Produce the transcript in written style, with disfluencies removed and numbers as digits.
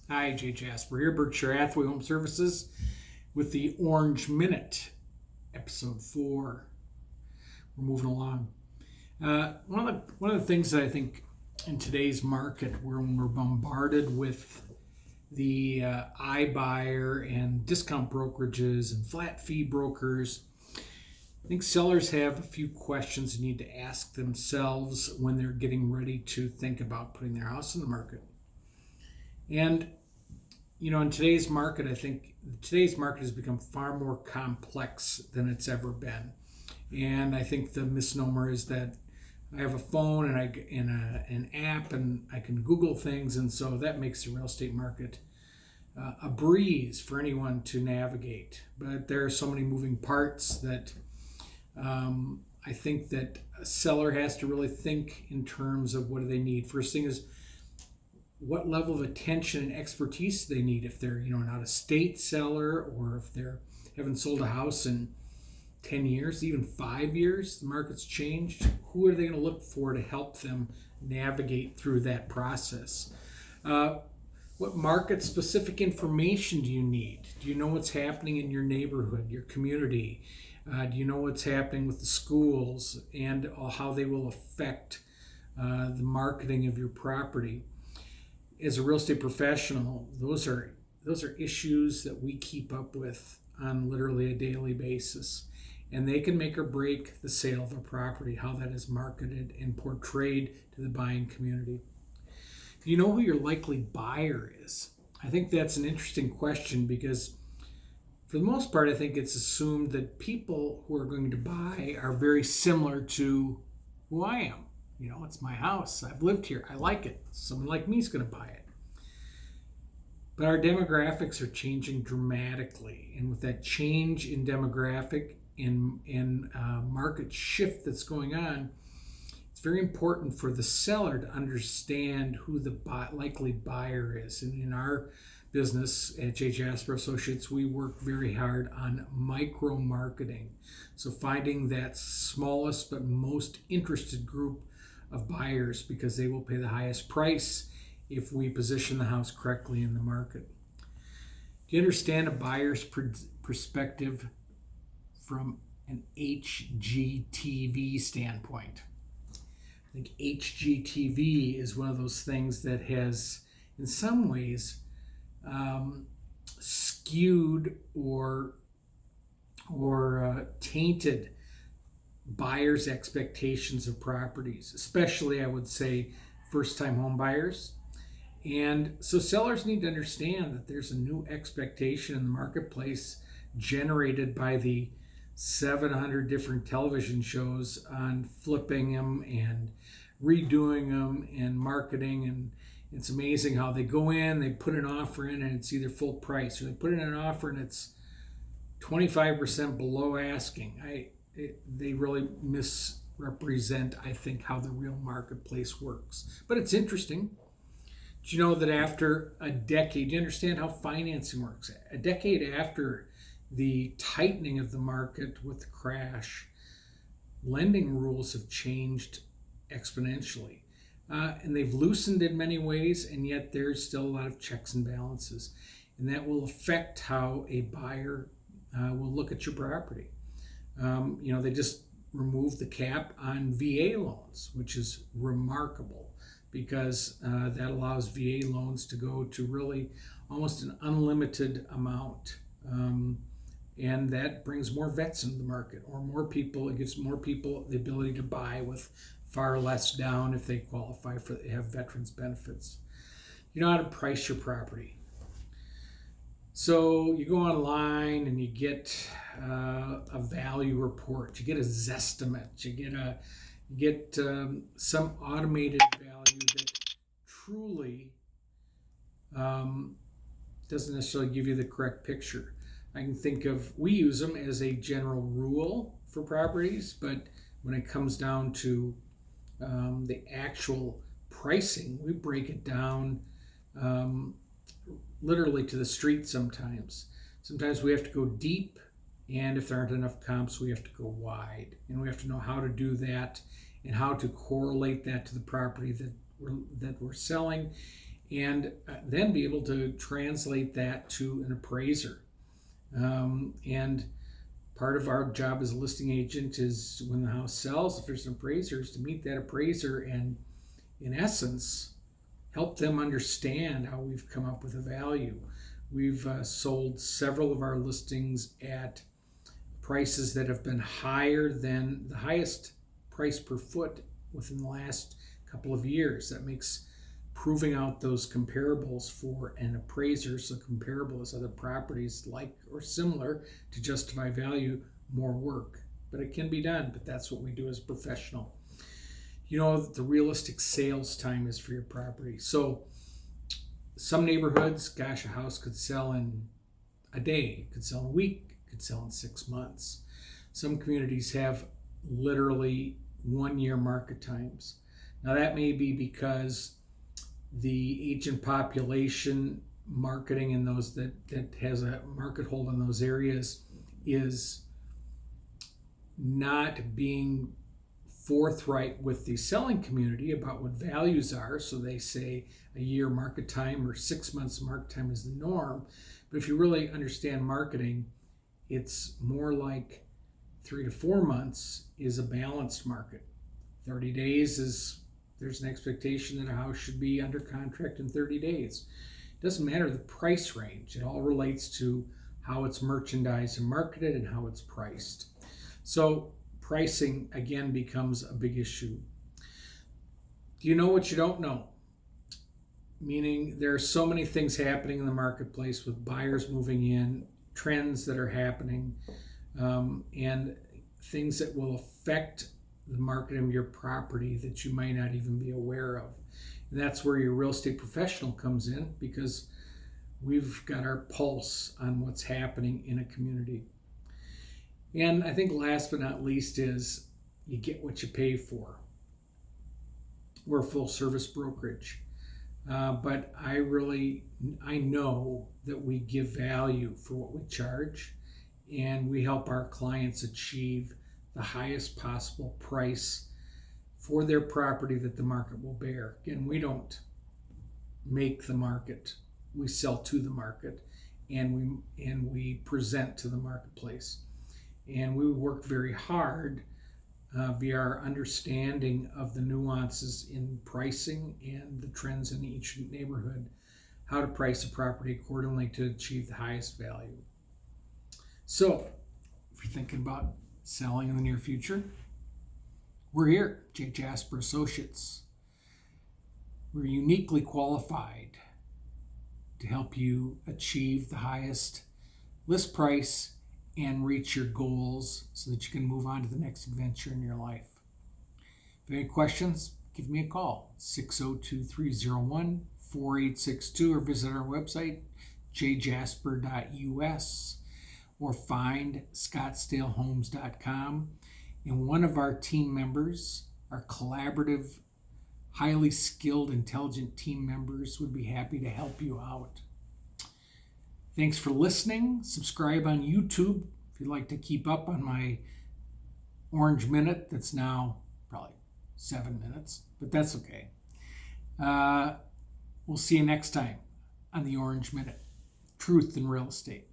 Hi, Jay Jasper here, Berkshire Hathaway Home Services with the Orange Minute, episode 4. We're moving along. One of the things that I think in today's market, where when we're bombarded with the iBuyer and discount brokerages and flat fee brokers, I think sellers have a few questions they need to ask themselves when they're getting ready to think about putting their house in the market. And in today's market, I think today's market has become far more complex than it's ever been. And I think the misnomer is that I have a phone and an app and I can Google things, and so that makes the real estate market a breeze for anyone to navigate. But there are so many moving parts that I think that a seller has to really think in terms of what do they need. First thing is, what level of attention and expertise they need. If they're an out-of-state seller, or if they haven't sold a house in 10 years, even 5 years, the market's changed. Who are they going to look for to help them navigate through that process? What market-specific information do you need? Do you know what's happening in your neighborhood, your community? Do you know what's happening with the schools and how they will affect the marketing of your property? As a real estate professional, those are issues that we keep up with on literally a daily basis, and they can make or break the sale of a property, how that is marketed and portrayed to the buying community. Do you know who your likely buyer is? I think that's an interesting question, because for the most part, I think it's assumed that people who are going to buy are very similar to who I am. It's my house. I've lived here. I like it. Someone like me is going to buy it. But our demographics are changing dramatically. And with that change in demographic and market shift that's going on, it's very important for the seller to understand who the likely buyer is. And in our business at J. Jasper Associates, we work very hard on micro marketing. So finding that smallest but most interested group of buyers, because they will pay the highest price if we position the house correctly in the market. Do you understand a buyer's perspective from an HGTV standpoint? I think HGTV is one of those things that has, in some ways, skewed or tainted buyers' expectations of properties, especially, I would say, first-time home buyers. And so sellers need to understand that there's a new expectation in the marketplace generated by the 700 different television shows on flipping them and redoing them and marketing. And it's amazing how they go in, they put an offer in, and it's either full price, or they put in an offer and it's 25% below asking. They really misrepresent, I think, how the real marketplace works. But it's interesting. Do you know that after a decade, do you understand how financing works? A decade after the tightening of the market with the crash, lending rules have changed exponentially. And they've loosened in many ways, and yet there's still a lot of checks and balances. And that will affect how a buyer will look at your property. They just removed the cap on VA loans, which is remarkable, because that allows VA loans to go to really almost an unlimited amount. And that brings more vets into the market, or more people. It gives more people the ability to buy with far less down if they qualify for have veterans benefits. You know how to price your property. So you go online and you get a value report, you get a Zestimate, you get some automated value that truly doesn't necessarily give you the correct picture. I can think of, we use them as a general rule for properties, but when it comes down to the actual pricing, we break it down literally to the street sometimes. Sometimes we have to go deep, and if there aren't enough comps, we have to go wide. And we have to know how to do that and how to correlate that to the property that we're selling, and then be able to translate that to an appraiser. And part of our job as a listing agent is when the house sells, if there's an appraiser, is to meet that appraiser and, in essence, help them understand how we've come up with a value. We've sold several of our listings at prices that have been higher than the highest price per foot within the last couple of years. That makes proving out those comparables for an appraiser, so comparable as other properties like or similar to justify value, more work. But it can be done, but that's what we do as a professional. You know, the realistic sales time is for your property. So some neighborhoods, gosh, a house could sell in a day, could sell in a week, could sell in 6 months. Some communities have literally 1 year market times. Now that may be because the agent population marketing in those that has a market hold in those areas is not being forthright with the selling community about what values are. So they say a year market time or 6 months market time is the norm. But if you really understand marketing, it's more like 3 to 4 months is a balanced market. 30 days is, there's an expectation that a house should be under contract in 30 days. It doesn't matter the price range. It all relates to how it's merchandised and marketed and how it's priced. So pricing, again, becomes a big issue. Do you know what you don't know? Meaning there are so many things happening in the marketplace with buyers moving in, trends that are happening, and things that will affect the market of your property that you might not even be aware of. And that's where your real estate professional comes in, because we've got our pulse on what's happening in a community. And I think last but not least is you get what you pay for. We're a full service brokerage, but I know that we give value for what we charge, and we help our clients achieve the highest possible price for their property that the market will bear. Again, we don't make the market, we sell to the market, and we present to the marketplace. And we work very hard via our understanding of the nuances in pricing and the trends in each neighborhood, how to price a property accordingly to achieve the highest value. So if you're thinking about selling in the near future, we're here, J. Jasper Associates. We're uniquely qualified to help you achieve the highest list price and reach your goals so that you can move on to the next adventure in your life. If you have any questions, give me a call, 602-301-4862, or visit our website, jjasper.us, or find scottsdalehomes.com. And one of our team members, our collaborative, highly skilled, intelligent team members, would be happy to help you out. Thanks for listening. Subscribe on YouTube if you'd like to keep up on my Orange Minute. That's now probably 7 minutes, but that's okay. We'll see you next time on the Orange Minute. Truth in Real Estate.